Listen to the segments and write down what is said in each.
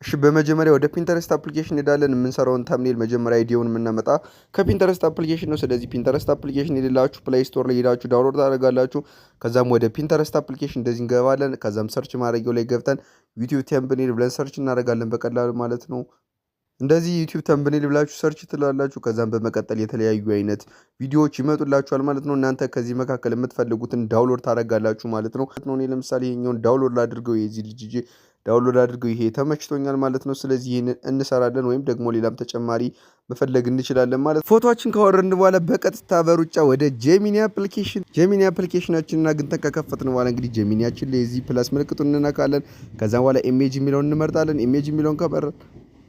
እሺ በመጀመሪያ ወደ ፒንተረስት አፕሊኬሽን እንሄዳለን። የምንሰራውን ተምኔል መጀመሪያ አይዲውን የምናመጣ ከፒንተረስት አፕሊኬሽን ነው። ስለዚህ ፒንተረስት አፕሊኬሽን የሌላችሁ ፕሌይ ስቶር ላይ ሄዳችሁ ዳውንሎድ ታደርጋላችሁ። ከዛም ወደ ፒንተረስት አፕሊኬሽን እንደዚህ እንገባለን። ከዛም ሰርች ማድረጊያው ላይ ገብተን ዩቲዩብ ተምብኔል ብለን ሰርች እናደርጋለን በቀላሉ ማለት ነው። እንደዚህ ዩቲዩብ ተምብኔል ብላችሁ ሰርች ትላላችሁ። ከዛም በመቀጠል የተለያዩ አይነት ቪዲዮዎች ይመጡላችኋል ማለት ነው። እናንተ ከዚህ መካከል የምትፈልጉትን ዳውንሎድ ታደርጋላችሁ ማለት ነው። እኔ ለምሳሌ ይሄኛውን ዳውንሎድ ላድርገው የዚህ ልጅ ዳውንሎድ አድርገው ይሄ ተመችቶኛል ማለት ነው። ስለዚህ ይሄን እንሰራለን ወይም ደግሞ ሌላም ተጨማሪ መፈለግ እንችላለን ማለት ነው። ፎቶዎችን ካወረድን በኋላ በቀጥታ በሩጫ ወደ ጄሚኒ አፕሊኬሽናችንን አግኝተን ከከፈትን በኋላ እንግዲህ ጄሚኒያችን ላይ እዚህ ፕላስ ምልክቱን እንነካለን። ከዛ በኋላ ኢሜጅ የሚለውን እንመርጣለን። ኢሜጅ የሚለውን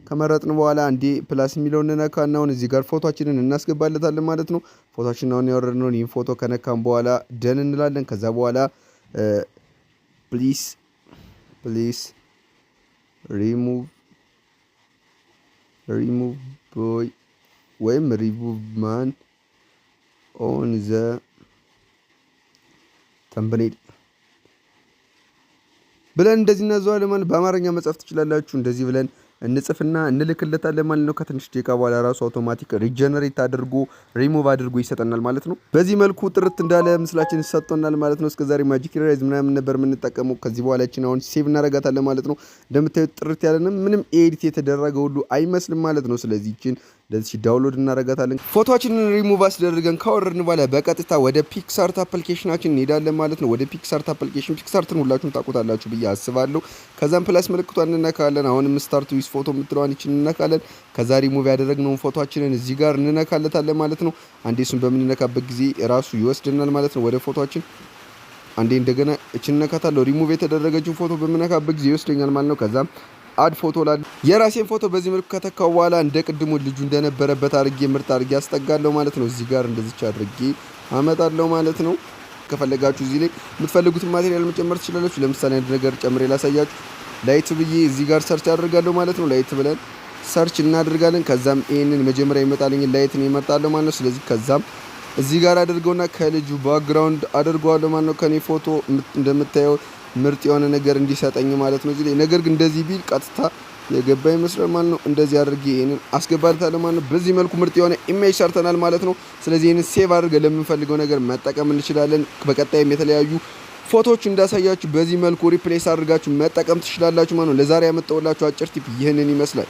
ከመረጥን በኋላ አንዴ ፕላስ የሚለውን እንነካና አሁን እዚህ ጋር ፎቶአችንን እናስገባለታለን ማለት ነው። ፎቶአችንን አሁን ያወረድነውን ይህን ፎቶ ከነካን በኋላ ደን እንላለን። ከዛ በኋላ ፕሊስ ሪሙቭ ቦይ ወይም ሪሙቭ ማን ኦን ዘ ተምብኔል ብለን እንደዚህ እናዘዋለን ማለት በአማርኛ መጻፍ ትችላላችሁ። እንደዚህ ብለን እንጽፍና እንልክለታለን ማለት ነው። ከትንሽ ደቂቃ በኋላ ራሱ አውቶማቲክ ሪጀነሬት አድርጎ ሪሙቭ አድርጎ ይሰጠናል ማለት ነው። በዚህ መልኩ ጥርት እንዳለ ምስላችን ሰጥቶናል ማለት ነው። እስከዛሬ ማጂክ ኢሬዝ ምናምን ነበር የምንጠቀመው። ከዚህ በኋላ እቺን አሁን ሴቭ እናደርጋታለን ማለት ነው። እንደምታዩት ጥርት ያለንም ምንም ኤዲት የተደረገ ሁሉ አይመስልም ማለት ነው። ስለዚህ እቺን እንደዚህ ዳውንሎድ እናደርጋታለን። ፎቶአችንን ሪሙቭ አስደርገን ካወረድን በኋላ በቀጥታ ወደ ፒክሳርት አፕሊኬሽናችን እንሄዳለን ማለት ነው። ወደ ፒክሳርት አፕሊኬሽን ፒክሳርትን ሁላችሁም ታውቁታላችሁ ብዬ አስባለሁ። ከዛም ፕላስ ምልክቷን እንነካለን። አሁንም ስታርት ዊዝ ፎቶ የምትለዋን ይችን እንነካለን። ከዛ ሪሙቭ ያደረግነውን ፎቶአችንን እዚህ ጋር እንነካለታለን ማለት ነው። አንዴ እሱን በምንነካበት ጊዜ ራሱ ይወስድናል ማለት ነው ወደ ፎቶአችን። አንዴ እንደገና እችን እንነካታለሁ። ሪሙቭ የተደረገችውን ፎቶ በምነካበት ጊዜ ይወስደኛል ማለት ነው። ከዛም አድ ፎቶ ላል የራሴን ፎቶ በዚህ መልኩ ከተካው በኋላ እንደ ቅድሙ ልጁ እንደነበረበት አድርጌ ምርጥ አድርጌ አስጠጋለሁ ማለት ነው። እዚህ ጋር እንደዚች አድርጌ አመጣለሁ ማለት ነው። ከፈለጋችሁ እዚህ ላይ የምትፈልጉትን ማቴሪያል መጨመር ትችላላችሁ። ለምሳሌ አንድ ነገር ጨምሬ ላሳያችሁ። ላይት ብዬ እዚህ ጋር ሰርች አድርጋለሁ ማለት ነው። ላይት ብለን ሰርች እናደርጋለን። ከዛም ይሄንን መጀመሪያ ይመጣልኝ ላይትን ይመርጣለሁ ማለት ነው። ስለዚህ ከዛም እዚህ ጋር አድርገውና ከልጁ ባክግራውንድ አድርገዋለሁ ማለት ነው። ከኔ ፎቶ እንደምታየው ምርጥ የሆነ ነገር እንዲሰጠኝ ማለት ነው። እዚህ ላይ ነገር ግን እንደዚህ ቢል ቀጥታ የገባ ይመስላል ማለት ነው። እንደዚህ አድርጌ ይሄንን አስገባለታለሁ ማለት ነው። በዚህ መልኩ ምርጥ የሆነ ኢሜጅ ሰርተናል ማለት ነው። ስለዚህ ይሄንን ሴቭ አድርገን ለምንፈልገው ነገር መጠቀም እንችላለን። በቀጣይም የተለያዩ ፎቶዎች እንዳሳያችሁ በዚህ መልኩ ሪፕሌስ አድርጋችሁ መጠቀም ትችላላችሁ ማለት ነው። ለዛሬ ያመጣሁላችሁ አጭር ቲፕ ይህንን ይመስላል።